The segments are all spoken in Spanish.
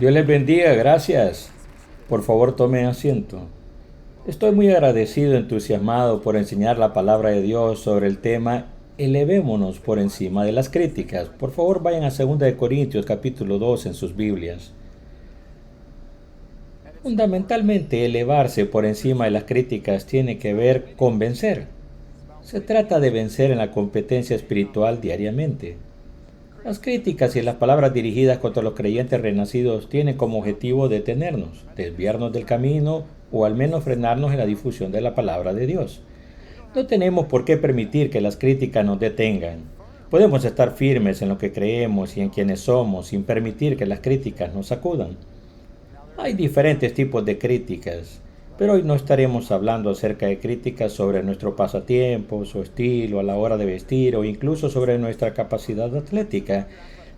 Dios les bendiga, gracias. Por favor, tomen asiento. Estoy muy agradecido, entusiasmado por enseñar la palabra de Dios sobre el tema Elevémonos por encima de las críticas. Por favor, vayan a 2 Corintios capítulo 2 en sus Biblias. Fundamentalmente, elevarse por encima de las críticas tiene que ver con vencer. Se trata de vencer en la competencia espiritual diariamente. Las críticas y las palabras dirigidas contra los creyentes renacidos tienen como objetivo detenernos, desviarnos del camino o al menos frenarnos en la difusión de la palabra de Dios. No tenemos por qué permitir que las críticas nos detengan. Podemos estar firmes en lo que creemos y en quienes somos sin permitir que las críticas nos sacudan. Hay diferentes tipos de críticas, pero hoy no estaremos hablando acerca de críticas sobre nuestro pasatiempo, su estilo a la hora de vestir o incluso sobre nuestra capacidad atlética.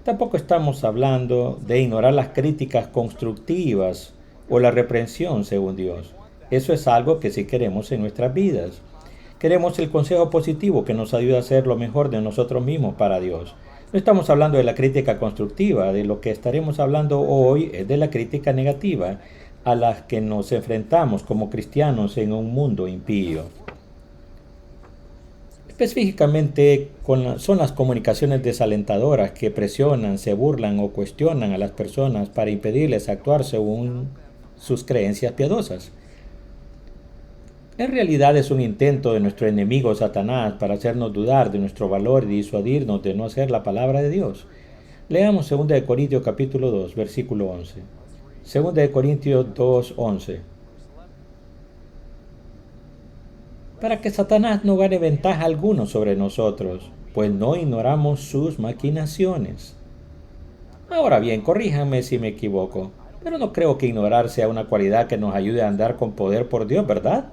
Tampoco estamos hablando de ignorar las críticas constructivas o la reprensión según Dios. Eso es algo que sí queremos en nuestras vidas. Queremos el consejo positivo que nos ayude a hacer lo mejor de nosotros mismos para Dios. No estamos hablando de la crítica constructiva, de lo que estaremos hablando hoy es de la crítica negativa a la que nos enfrentamos como cristianos en un mundo impío. Específicamente son las comunicaciones desalentadoras que presionan, se burlan o cuestionan a las personas para impedirles actuar según sus creencias piadosas. En realidad es un intento de nuestro enemigo Satanás para hacernos dudar de nuestro valor y disuadirnos de no hacer la palabra de Dios. Leamos 2 Corintios capítulo 2, versículo 11. 2 Corintios 2, 11. Para que Satanás no gane ventaja alguna sobre nosotros, pues no ignoramos sus maquinaciones. Ahora bien, corríjanme si me equivoco, pero no creo que ignorar sea una cualidad que nos ayude a andar con poder por Dios, ¿verdad?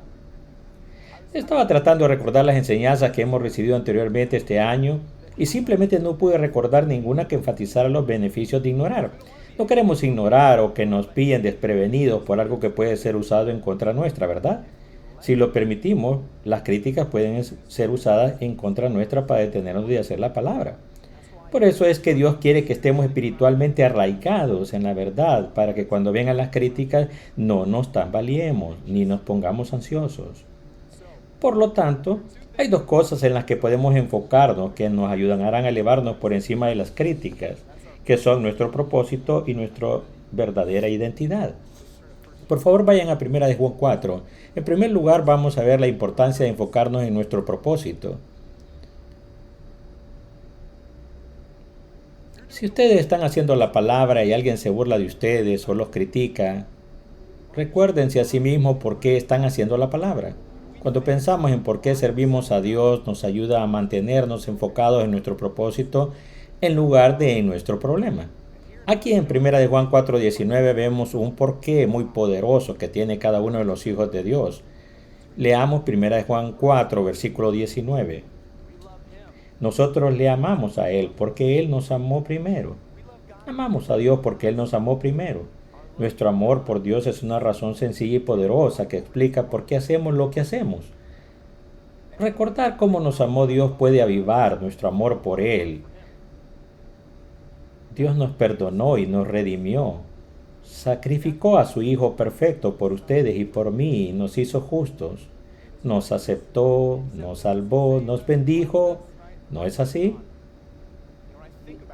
Estaba tratando de recordar las enseñanzas que hemos recibido anteriormente este año y simplemente no pude recordar ninguna que enfatizara los beneficios de ignorar. No queremos ignorar o que nos pillen desprevenidos por algo que puede ser usado en contra nuestra, ¿verdad? Si lo permitimos, las críticas pueden ser usadas en contra nuestra para detenernos de hacer la palabra. Por eso es que Dios quiere que estemos espiritualmente arraigados en la verdad, para que cuando vengan las críticas no nos tambaleemos ni nos pongamos ansiosos. Por lo tanto, hay dos cosas en las que podemos enfocarnos que nos ayudarán a elevarnos por encima de las críticas, que son nuestro propósito y nuestra verdadera identidad. Por favor, vayan a 1 Juan 4. En primer lugar, vamos a ver la importancia de enfocarnos en nuestro propósito. Si ustedes están haciendo la palabra y alguien se burla de ustedes o los critica, recuérdense a sí mismos por qué están haciendo la palabra. Cuando pensamos en por qué servimos a Dios, nos ayuda a mantenernos enfocados en nuestro propósito en lugar de en nuestro problema. Aquí en 1 Juan 4:19 vemos un porqué muy poderoso que tiene cada uno de los hijos de Dios. Leamos 1 Juan 4, versículo 19. Nosotros le amamos a Él porque Él nos amó primero. Amamos a Dios porque Él nos amó primero. Nuestro amor por Dios es una razón sencilla y poderosa que explica por qué hacemos lo que hacemos. Recordar cómo nos amó Dios puede avivar nuestro amor por Él. Dios nos perdonó y nos redimió. Sacrificó a su Hijo perfecto por ustedes y por mí y nos hizo justos. Nos aceptó, nos salvó, nos bendijo. ¿No es así?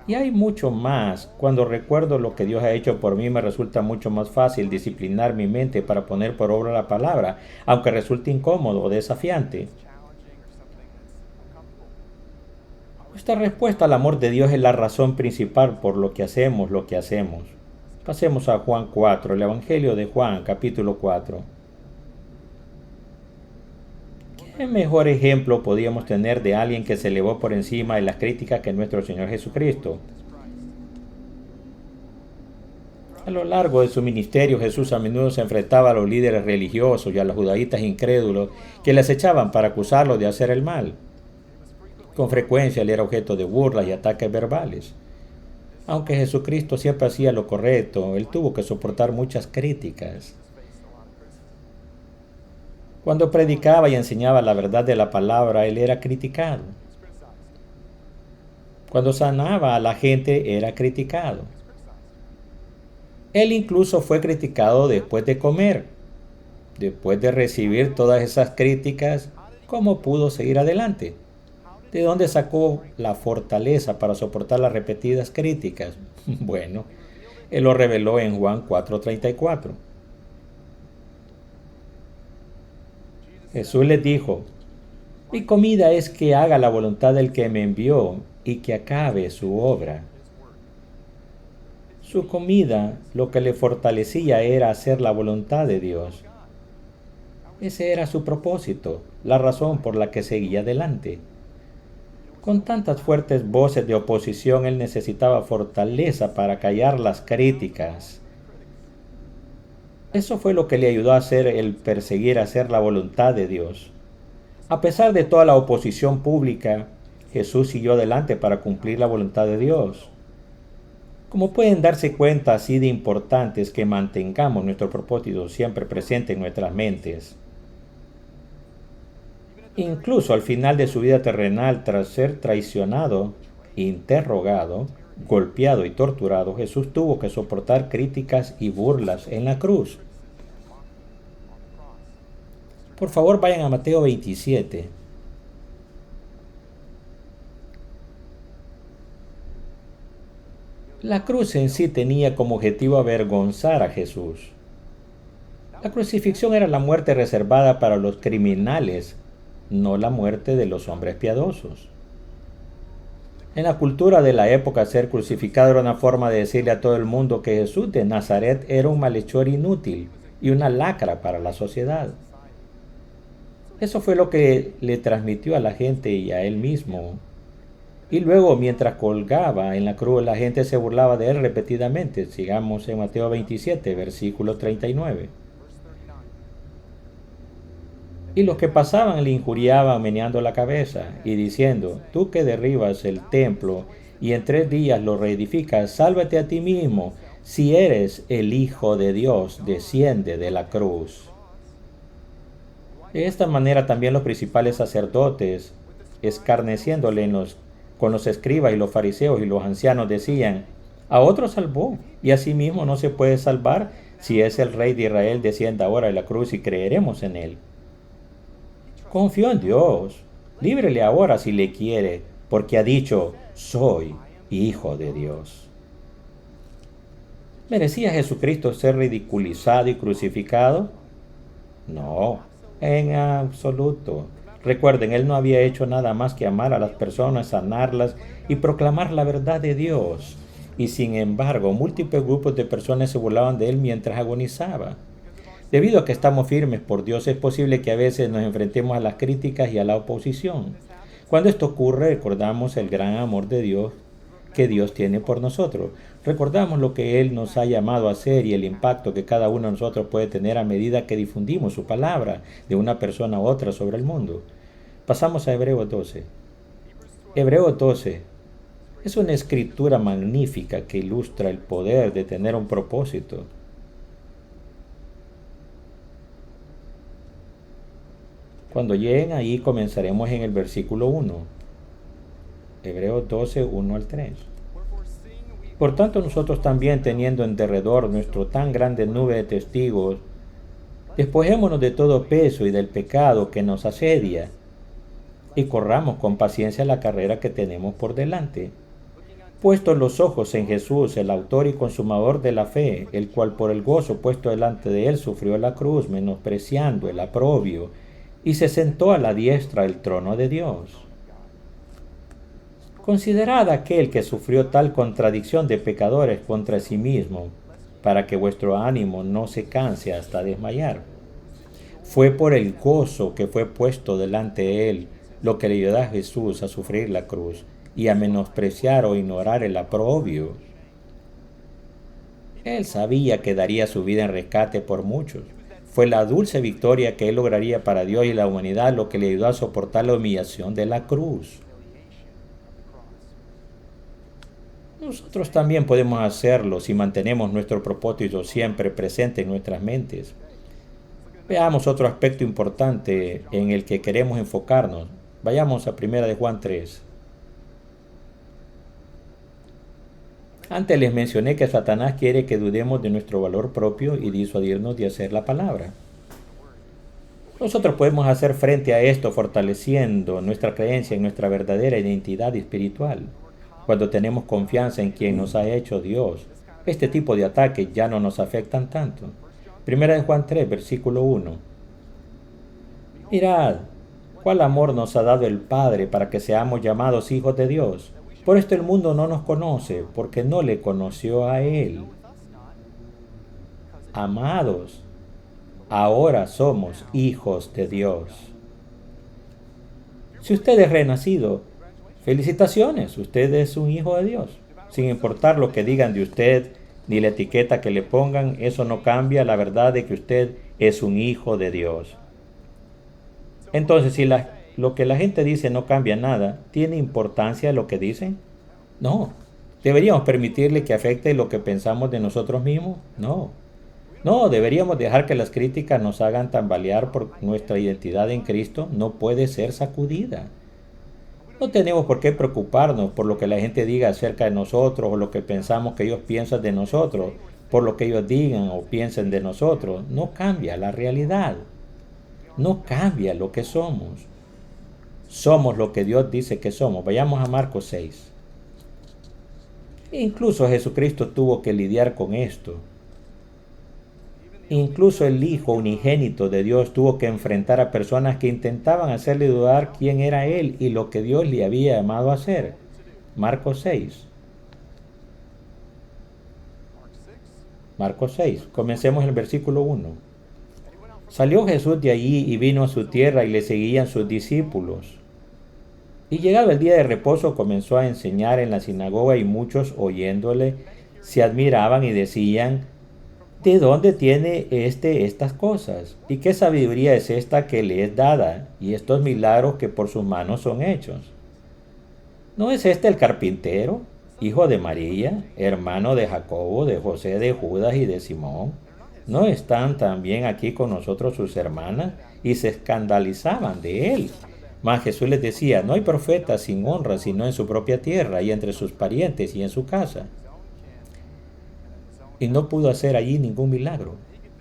Y hay mucho más. Cuando recuerdo lo que Dios ha hecho por mí, me resulta mucho más fácil disciplinar mi mente para poner por obra la palabra, aunque resulte incómodo o desafiante. Nuestra respuesta al amor de Dios es la razón principal por lo que hacemos lo que hacemos. Pasemos a Juan 4, el Evangelio de Juan, capítulo 4. ¿Qué mejor ejemplo podíamos tener de alguien que se elevó por encima de las críticas que nuestro Señor Jesucristo? A lo largo de su ministerio, Jesús a menudo se enfrentaba a los líderes religiosos y a los judaítas incrédulos que le acechaban para acusarlo de hacer el mal. Con frecuencia él era objeto de burlas y ataques verbales. Aunque Jesucristo siempre hacía lo correcto, él tuvo que soportar muchas críticas. Cuando predicaba y enseñaba la verdad de la palabra, él era criticado. Cuando sanaba a la gente, era criticado. Él incluso fue criticado después de comer. Después de recibir todas esas críticas, ¿cómo pudo seguir adelante? ¿De dónde sacó la fortaleza para soportar las repetidas críticas? Bueno, él lo reveló en Juan 4:34. Jesús les dijo, mi comida es que haga la voluntad del que me envió y que acabe su obra. Su comida, lo que le fortalecía era hacer la voluntad de Dios. Ese era su propósito, la razón por la que seguía adelante. Con tantas fuertes voces de oposición, él necesitaba fortaleza para callar las críticas. Eso fue lo que le ayudó a hacer el perseguir hacer la voluntad de Dios. A pesar de toda la oposición pública, Jesús siguió adelante para cumplir la voluntad de Dios. Como pueden darse cuenta, así de importante es que mantengamos nuestro propósito siempre presente en nuestras mentes. Incluso al final de su vida terrenal, tras ser traicionado, interrogado, golpeado y torturado, Jesús tuvo que soportar críticas y burlas en la cruz. Por favor, vayan a Mateo 27. La cruz en sí tenía como objetivo avergonzar a Jesús. La crucifixión era la muerte reservada para los criminales, no la muerte de los hombres piadosos. En la cultura de la época, ser crucificado era una forma de decirle a todo el mundo que Jesús de Nazaret era un malhechor inútil y una lacra para la sociedad. Eso fue lo que le transmitió a la gente y a él mismo. Y luego, mientras colgaba en la cruz, la gente se burlaba de él repetidamente. Sigamos en Mateo 27, versículo 39. Y los que pasaban le injuriaban meneando la cabeza y diciendo, tú que derribas el templo y en 3 días lo reedificas, sálvate a ti mismo. Si eres el Hijo de Dios, desciende de la cruz. De esta manera también los principales sacerdotes, escarneciéndole con los escribas y los fariseos y los ancianos, decían, a otro salvó, y a sí mismo no se puede salvar. Si es el Rey de Israel, descienda ahora de la cruz y creeremos en él. Confió en Dios, líbrele ahora si le quiere, porque ha dicho, soy Hijo de Dios. ¿Merecía Jesucristo ser ridiculizado y crucificado? No, en absoluto. Recuerden, él no había hecho nada más que amar a las personas, sanarlas y proclamar la verdad de Dios. Y sin embargo, múltiples grupos de personas se burlaban de él mientras agonizaba. Debido a que estamos firmes por Dios, es posible que a veces nos enfrentemos a las críticas y a la oposición. Cuando esto ocurre, recordamos el gran amor de Dios que Dios tiene por nosotros. Recordamos lo que Él nos ha llamado a hacer y el impacto que cada uno de nosotros puede tener a medida que difundimos su palabra de una persona a otra sobre el mundo. Pasamos a Hebreos 12. Hebreos 12 es una escritura magnífica que ilustra el poder de tener un propósito. Cuando lleguen ahí comenzaremos en el versículo 1. Hebreos 12, 1 al 3. Por tanto, nosotros también, teniendo en derredor nuestro tan grande nube de testigos, despojémonos de todo peso y del pecado que nos asedia, y corramos con paciencia la carrera que tenemos por delante. Puestos los ojos en Jesús, el autor y consumador de la fe, el cual por el gozo puesto delante de él sufrió la cruz, menospreciando el oprobio, y se sentó a la diestra del trono de Dios. Considerad aquel que sufrió tal contradicción de pecadores contra sí mismo, para que vuestro ánimo no se canse hasta desmayar. Fue por el gozo que fue puesto delante de él lo que le ayudó a Jesús a sufrir la cruz y a menospreciar o ignorar el oprobio. Él sabía que daría su vida en rescate por muchos. Fue la dulce victoria que él lograría para Dios y la humanidad lo que le ayudó a soportar la humillación de la cruz. Nosotros también podemos hacerlo si mantenemos nuestro propósito siempre presente en nuestras mentes. Veamos otro aspecto importante en el que queremos enfocarnos. Vayamos a 1 de Juan 3. Antes les mencioné que Satanás quiere que dudemos de nuestro valor propio y disuadirnos de hacer la palabra. Nosotros podemos hacer frente a esto fortaleciendo nuestra creencia en nuestra verdadera identidad espiritual. Cuando tenemos confianza en quien nos ha hecho Dios, este tipo de ataques ya no nos afectan tanto. Primera de Juan 3, versículo 1. Mirad, cuál amor nos ha dado el Padre para que seamos llamados hijos de Dios. Por esto el mundo no nos conoce, porque no le conoció a Él. Amados, ahora somos hijos de Dios. Si usted es renacido, felicitaciones, usted es un hijo de Dios. Sin importar lo que digan de usted, ni la etiqueta que le pongan, eso no cambia la verdad de que usted es un hijo de Dios. Entonces, si lo que la gente dice no cambia nada, ¿tiene importancia lo que dicen? No. ¿Deberíamos permitirle que afecte lo que pensamos de nosotros mismos? No. No, deberíamos dejar que las críticas nos hagan tambalear por nuestra identidad en Cristo. No puede ser sacudida. No tenemos por qué preocuparnos por lo que la gente diga acerca de nosotros o lo que pensamos que ellos piensan de nosotros, por lo que ellos digan o piensen de nosotros. No cambia la realidad. No cambia lo que somos. Somos lo que Dios dice que somos. Vayamos a Marcos 6. Incluso Jesucristo tuvo que lidiar con esto. Incluso el Hijo unigénito de Dios tuvo que enfrentar a personas que intentaban hacerle dudar quién era Él y lo que Dios le había llamado a hacer. Marcos 6. Marcos 6. Comencemos en el versículo 1. Salió Jesús de allí y vino a su tierra y le seguían sus discípulos. Y llegado el día de reposo comenzó a enseñar en la sinagoga y muchos oyéndole se admiraban y decían: ¿de dónde tiene estas cosas? ¿Y qué sabiduría es esta que le es dada? Y estos milagros que por sus manos son hechos. ¿No es este el carpintero, hijo de María, hermano de Jacobo, de José, de Judas y de Simón? ¿No están también aquí con nosotros sus hermanas? Y se escandalizaban de él. Mas Jesús les decía: no hay profeta sin honra sino en su propia tierra y entre sus parientes y en su casa. Y no pudo hacer allí ningún milagro,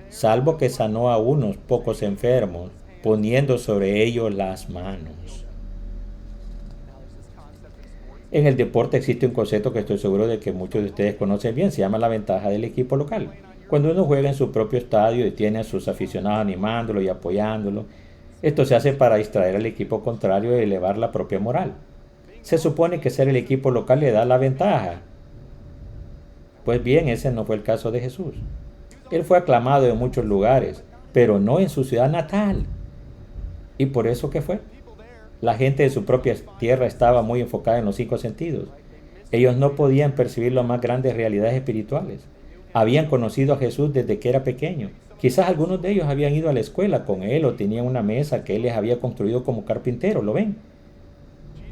salvo que sanó a unos pocos enfermos, poniendo sobre ellos las manos. En el deporte existe un concepto que estoy seguro de que muchos de ustedes conocen bien, se llama la ventaja del equipo local. Cuando uno juega en su propio estadio y tiene a sus aficionados animándolo y apoyándolo, esto se hace para distraer al equipo contrario y elevar la propia moral. Se supone que ser el equipo local le da la ventaja. Pues bien, ese no fue el caso de Jesús. Él fue aclamado en muchos lugares, pero no en su ciudad natal. ¿Y por eso qué fue? La gente de su propia tierra estaba muy enfocada en los 5 sentidos. Ellos no podían percibir las más grandes realidades espirituales. Habían conocido a Jesús desde que era pequeño. Quizás algunos de ellos habían ido a la escuela con él o tenían una mesa que él les había construido como carpintero, ¿lo ven?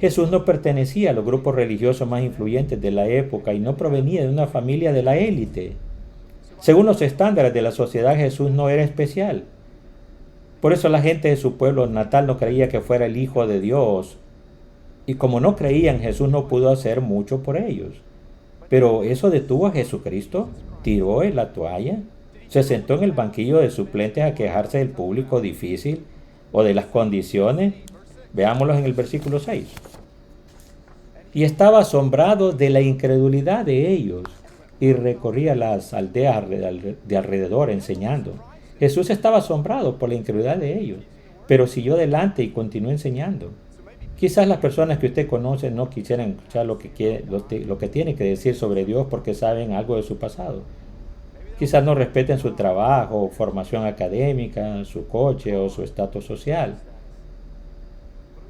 Jesús no pertenecía a los grupos religiosos más influyentes de la época y no provenía de una familia de la élite. Según los estándares de la sociedad, Jesús no era especial. Por eso la gente de su pueblo natal no creía que fuera el Hijo de Dios. Y como no creían, Jesús no pudo hacer mucho por ellos. Pero ¿eso detuvo a Jesucristo? ¿Tiró en la toalla? ¿Se sentó en el banquillo de suplentes a quejarse del público difícil o de las condiciones? Veámoslos en el versículo 6. Y estaba asombrado de la incredulidad de ellos y recorría las aldeas de alrededor enseñando. Jesús estaba asombrado por la incredulidad de ellos, pero siguió adelante y continuó enseñando. Quizás las personas que usted conoce no quisieran escuchar lo que tiene que decir sobre Dios porque saben algo de su pasado. Quizás no respeten su trabajo, formación académica, su coche o su estatus social.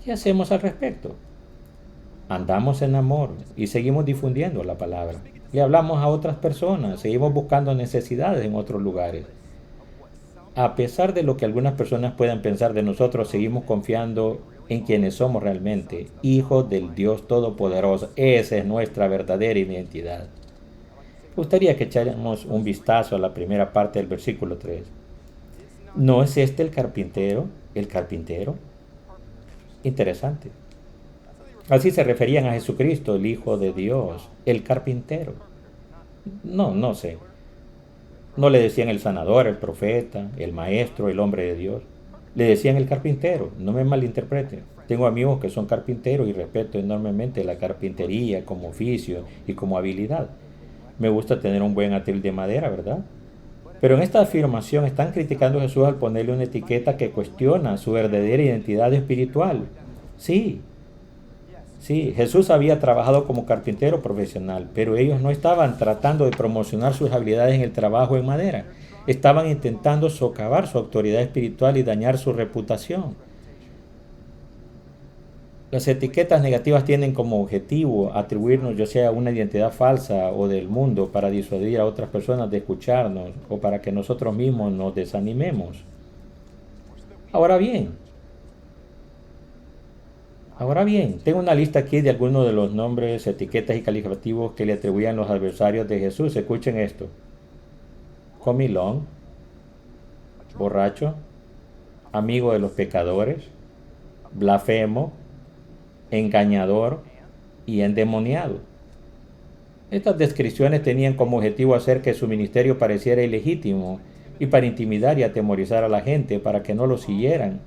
¿Qué hacemos al respecto? Andamos en amor y seguimos difundiendo la palabra. Le hablamos a otras personas, seguimos buscando necesidades en otros lugares. A pesar de lo que algunas personas puedan pensar de nosotros, seguimos confiando en quienes somos realmente, hijos del Dios Todopoderoso. Esa es nuestra verdadera identidad. Me gustaría que echáramos un vistazo a la primera parte del versículo 3. ¿No es este el carpintero? ¿El carpintero? Interesante. Así se referían a Jesucristo, el Hijo de Dios, el carpintero. No sé. No le decían el sanador, el profeta, el maestro, el hombre de Dios. Le decían el carpintero, no me malinterprete. Tengo amigos que son carpinteros y respeto enormemente la carpintería como oficio y como habilidad. Me gusta tener un buen atril de madera, ¿verdad? Pero en esta afirmación están criticando a Jesús al ponerle una etiqueta que cuestiona su verdadera identidad espiritual. Sí, sí, Jesús había trabajado como carpintero profesional, pero ellos no estaban tratando de promocionar sus habilidades en el trabajo en madera. Estaban intentando socavar su autoridad espiritual y dañar su reputación. Las etiquetas negativas tienen como objetivo atribuirnos ya sea una identidad falsa o del mundo para disuadir a otras personas de escucharnos o para que nosotros mismos nos desanimemos. Ahora bien, Ahora bien, tengo una lista aquí de algunos de los nombres, etiquetas y calificativos que le atribuían los adversarios de Jesús. Escuchen esto: comilón, borracho, amigo de los pecadores, blasfemo, engañador y endemoniado. Estas descripciones tenían como objetivo hacer que su ministerio pareciera ilegítimo y para intimidar y atemorizar a la gente para que no lo siguieran.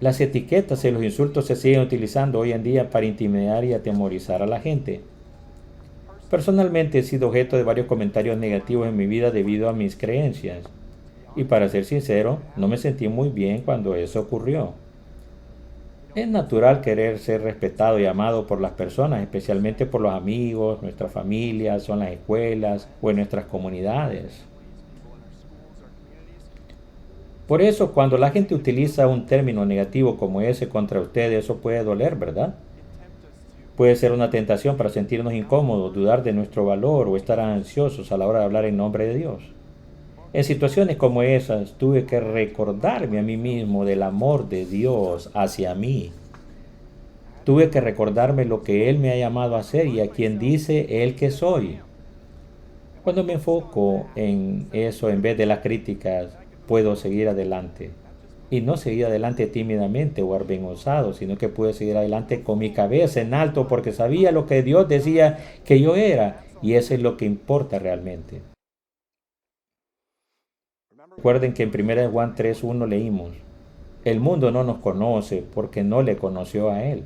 Las etiquetas y los insultos se siguen utilizando hoy en día para intimidar y atemorizar a la gente. Personalmente he sido objeto de varios comentarios negativos en mi vida debido a mis creencias. Y para ser sincero, no me sentí muy bien cuando eso ocurrió. Es natural querer ser respetado y amado por las personas, especialmente por los amigos, nuestras familias, o en las escuelas o en nuestras comunidades. Por eso, cuando la gente utiliza un término negativo como ese contra usted, eso puede doler, ¿verdad? Puede ser una tentación para sentirnos incómodos, dudar de nuestro valor o estar ansiosos a la hora de hablar en nombre de Dios. En situaciones como esas, tuve que recordarme a mí mismo del amor de Dios hacia mí. Tuve que recordarme lo que Él me ha llamado a hacer y a quien dice Él que soy. Cuando me enfoco en eso en vez de las críticas, puedo seguir adelante. Y no seguir adelante tímidamente o avergonzado, sino que pude seguir adelante con mi cabeza en alto porque sabía lo que Dios decía que yo era y eso es lo que importa realmente. Recuerden que en 1 Juan 3:1 leímos: el mundo no nos conoce porque no le conoció a Él.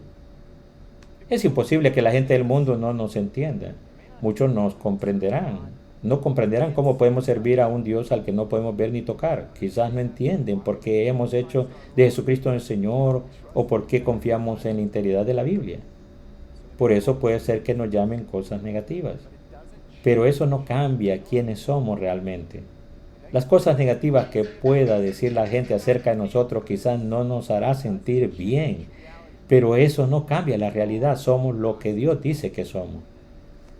Es imposible que la gente del mundo no nos entienda. Muchos nos comprenderán. No comprenderán cómo podemos servir a un Dios al que no podemos ver ni tocar. Quizás no entienden por qué hemos hecho de Jesucristo el Señor o por qué confiamos en la integridad de la Biblia. Por eso puede ser que nos llamen cosas negativas. Pero eso no cambia quiénes somos realmente. Las cosas negativas que pueda decir la gente acerca de nosotros quizás no nos hará sentir bien, pero eso no cambia la realidad. Somos lo que Dios dice que somos.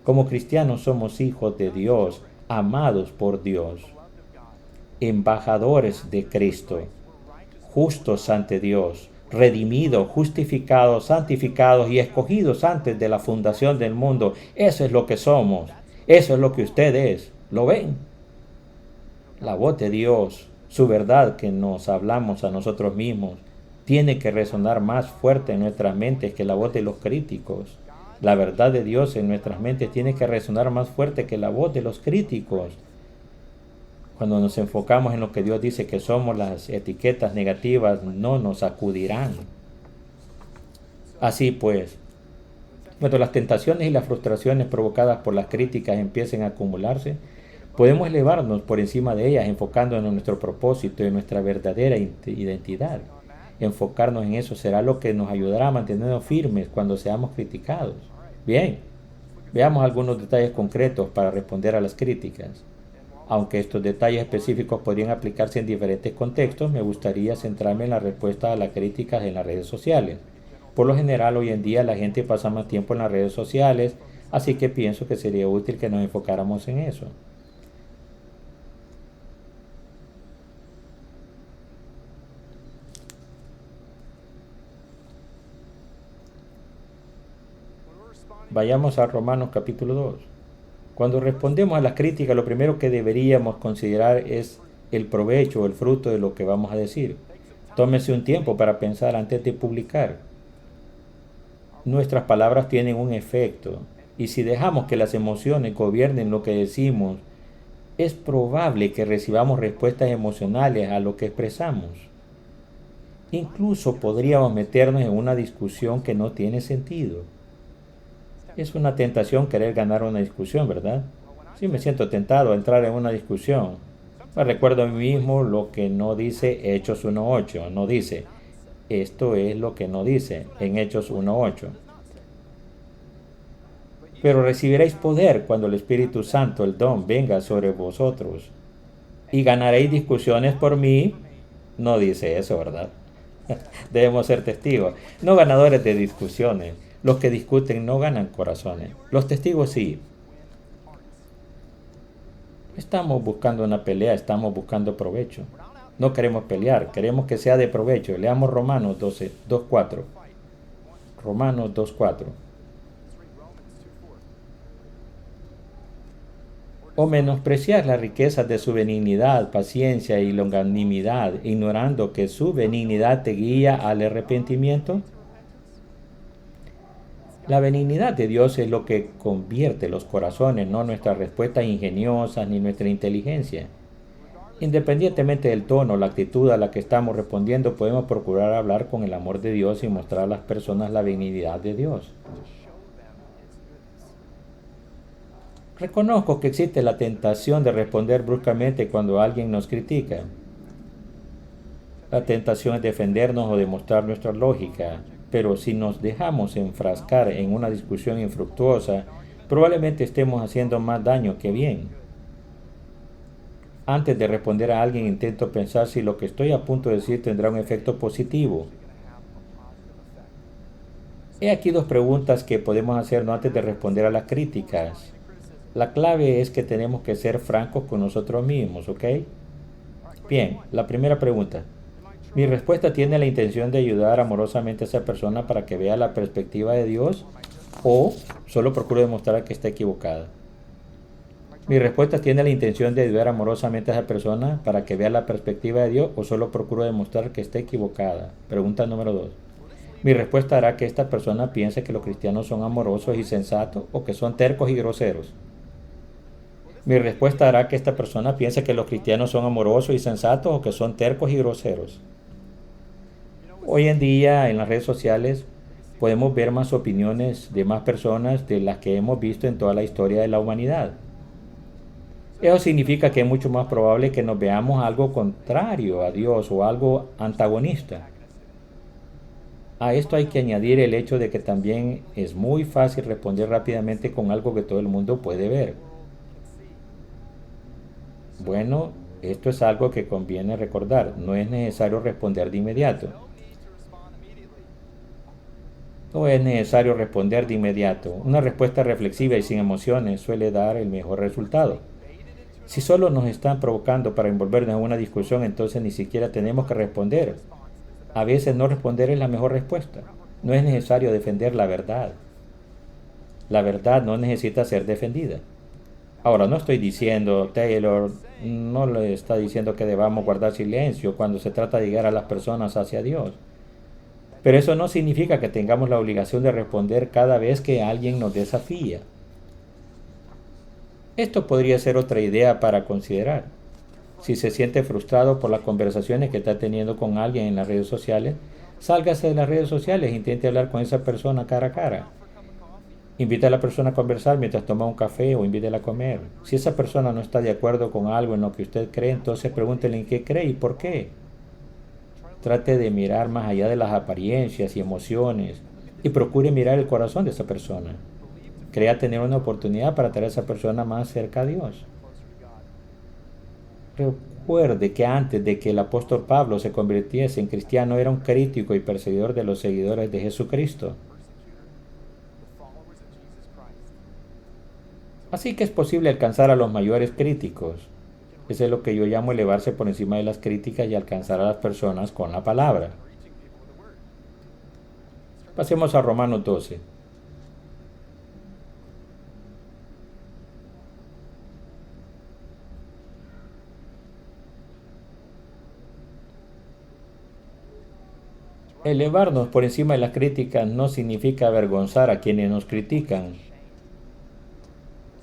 Como cristianos somos hijos de Dios, amados por Dios, embajadores de Cristo, justos ante Dios, redimidos, justificados, santificados y escogidos antes de la fundación del mundo. Eso es lo que somos. Eso es lo que usted es. ¿Lo ven? La voz de Dios, su verdad que nos hablamos a nosotros mismos, tiene que resonar más fuerte en nuestras mentes que la voz de los críticos. La verdad de Dios en nuestras mentes tiene que resonar más fuerte que la voz de los críticos. Cuando nos enfocamos en lo que Dios dice que somos, las etiquetas negativas no nos sacudirán. Así pues, cuando las tentaciones y las frustraciones provocadas por las críticas empiecen a acumularse, podemos elevarnos por encima de ellas enfocándonos en nuestro propósito y en nuestra verdadera identidad. Enfocarnos en eso será lo que nos ayudará a mantenernos firmes cuando seamos criticados. Bien, veamos algunos detalles concretos para responder a las críticas. Aunque estos detalles específicos podrían aplicarse en diferentes contextos, me gustaría centrarme en la respuesta a las críticas en las redes sociales. Por lo general, hoy en día la gente pasa más tiempo en las redes sociales, así que pienso que sería útil que nos enfocáramos en eso. Vayamos a Romanos capítulo 2. Cuando respondemos a las críticas, lo primero que deberíamos considerar es el provecho o el fruto de lo que vamos a decir. Tómese un tiempo para pensar antes de publicar. Nuestras palabras tienen un efecto. Y si dejamos que las emociones gobiernen lo que decimos, es probable que recibamos respuestas emocionales a lo que expresamos. Incluso podríamos meternos en una discusión que no tiene sentido. Es una tentación querer ganar una discusión, ¿verdad? Sí, me siento tentado a entrar en una discusión. Me recuerdo a mí mismo lo que no dice Hechos 1.8. No dice, esto es lo que no dice en Hechos 1.8. Pero recibiréis poder cuando el Espíritu Santo, el don, venga sobre vosotros. Y ganaréis discusiones por mí. No dice eso, ¿verdad? Debemos ser testigos. No ganadores de discusiones. Los que discuten no ganan corazones. Los testigos sí. Estamos buscando una pelea, estamos buscando provecho. No queremos pelear, queremos que sea de provecho. Leamos Romanos 12, 2.4. Romanos 2.4. O menospreciar las riquezas de su benignidad, paciencia y longanimidad, ignorando que su benignidad te guía al arrepentimiento. La benignidad de Dios es lo que convierte los corazones, no nuestras respuestas ingeniosas ni nuestra inteligencia. Independientemente del tono o la actitud a la que estamos respondiendo, podemos procurar hablar con el amor de Dios y mostrar a las personas la benignidad de Dios. Reconozco que existe la tentación de responder bruscamente cuando alguien nos critica. La tentación es defendernos o demostrar nuestra lógica, pero si nos dejamos enfrascar en una discusión infructuosa, probablemente estemos haciendo más daño que bien. Antes de responder a alguien, intento pensar si lo que estoy a punto de decir tendrá un efecto positivo. He aquí dos preguntas que podemos hacernos antes de responder a las críticas. La clave es que tenemos que ser francos con nosotros mismos, ¿ok? Bien, la primera pregunta. ¿Mi respuesta tiene la intención de ayudar amorosamente a esa persona para que vea la perspectiva de Dios o solo procuro demostrar que está equivocada? ¿Mi respuesta tiene la intención de ayudar amorosamente a esa persona para que vea la perspectiva de Dios o solo procuro demostrar que está equivocada? Pregunta número 2. ¿Mi respuesta hará que esta persona piense que los cristianos son amorosos y sensatos o que son tercos y groseros? ¿Mi respuesta hará que esta persona piense que los cristianos son amorosos y sensatos o que son tercos y groseros? Hoy en día en las redes sociales podemos ver más opiniones de más personas de las que hemos visto en toda la historia de la humanidad. Eso significa que es mucho más probable que nos veamos algo contrario a Dios o algo antagonista. A esto hay que añadir el hecho de que también es muy fácil responder rápidamente con algo que todo el mundo puede ver. Bueno, esto es algo que conviene recordar. No es necesario responder de inmediato. No es necesario responder de inmediato. Una respuesta reflexiva y sin emociones suele dar el mejor resultado. Si solo nos están provocando para envolvernos en una discusión, entonces ni siquiera tenemos que responder. A veces no responder es la mejor respuesta. No es necesario defender la verdad. La verdad no necesita ser defendida. Ahora, no estoy diciendo, Taylor no le está diciendo que debamos guardar silencio cuando se trata de guiar a las personas hacia Dios. Pero eso no significa que tengamos la obligación de responder cada vez que alguien nos desafía. Esto podría ser otra idea para considerar. Si se siente frustrado por las conversaciones que está teniendo con alguien en las redes sociales, sálgase de las redes sociales e intente hablar con esa persona cara a cara. Invita a la persona a conversar mientras toma un café o invítela a comer. Si esa persona no está de acuerdo con algo en lo que usted cree, entonces pregúntele en qué cree y por qué. Trate de mirar más allá de las apariencias y emociones y procure mirar el corazón de esa persona. Crea tener una oportunidad para traer a esa persona más cerca a Dios. Recuerde que antes de que el apóstol Pablo se convirtiese en cristiano era un crítico y perseguidor de los seguidores de Jesucristo. Así que es posible alcanzar a los mayores críticos. Eso es lo que yo llamo elevarse por encima de las críticas y alcanzar a las personas con la palabra. Pasemos a Romanos 12. Elevarnos por encima de las críticas no significa avergonzar a quienes nos critican.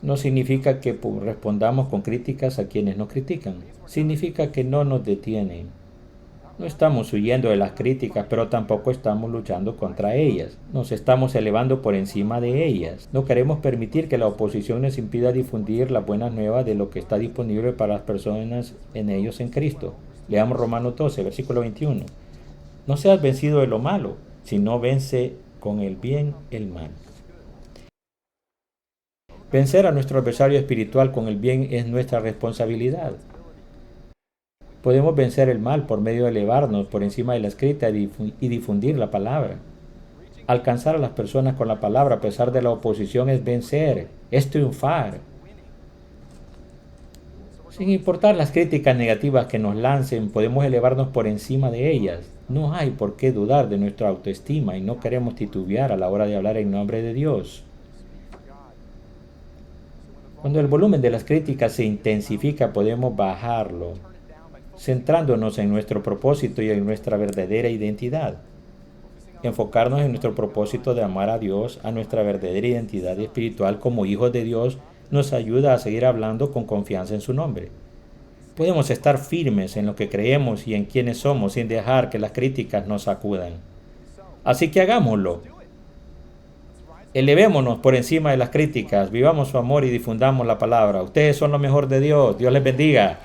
No significa que respondamos con críticas a quienes nos critican. Significa que no nos detienen. No estamos huyendo de las críticas, pero tampoco estamos luchando contra ellas. Nos estamos elevando por encima de ellas. No queremos permitir que la oposición nos impida difundir las buenas nuevas de lo que está disponible para las personas en ellos en Cristo. Leamos Romanos 12, versículo 21. No seas vencido de lo malo, sino vence con el bien el mal. Vencer a nuestro adversario espiritual con el bien es nuestra responsabilidad. Podemos vencer el mal por medio de elevarnos por encima de la escrita y difundir la palabra. Alcanzar a las personas con la palabra a pesar de la oposición es vencer, es triunfar. Sin importar las críticas negativas que nos lancen, podemos elevarnos por encima de ellas. No hay por qué dudar de nuestra autoestima y no queremos titubear a la hora de hablar en nombre de Dios. Cuando el volumen de las críticas se intensifica, podemos bajarlo, centrándonos en nuestro propósito y en nuestra verdadera identidad. Enfocarnos en nuestro propósito de amar a Dios, a nuestra verdadera identidad espiritual como hijos de Dios, nos ayuda a seguir hablando con confianza en su nombre. Podemos estar firmes en lo que creemos y en quienes somos sin dejar que las críticas nos sacudan. Así que hagámoslo. Elevémonos por encima de las críticas, vivamos su amor y difundamos la palabra. Ustedes son lo mejor de Dios. Dios les bendiga.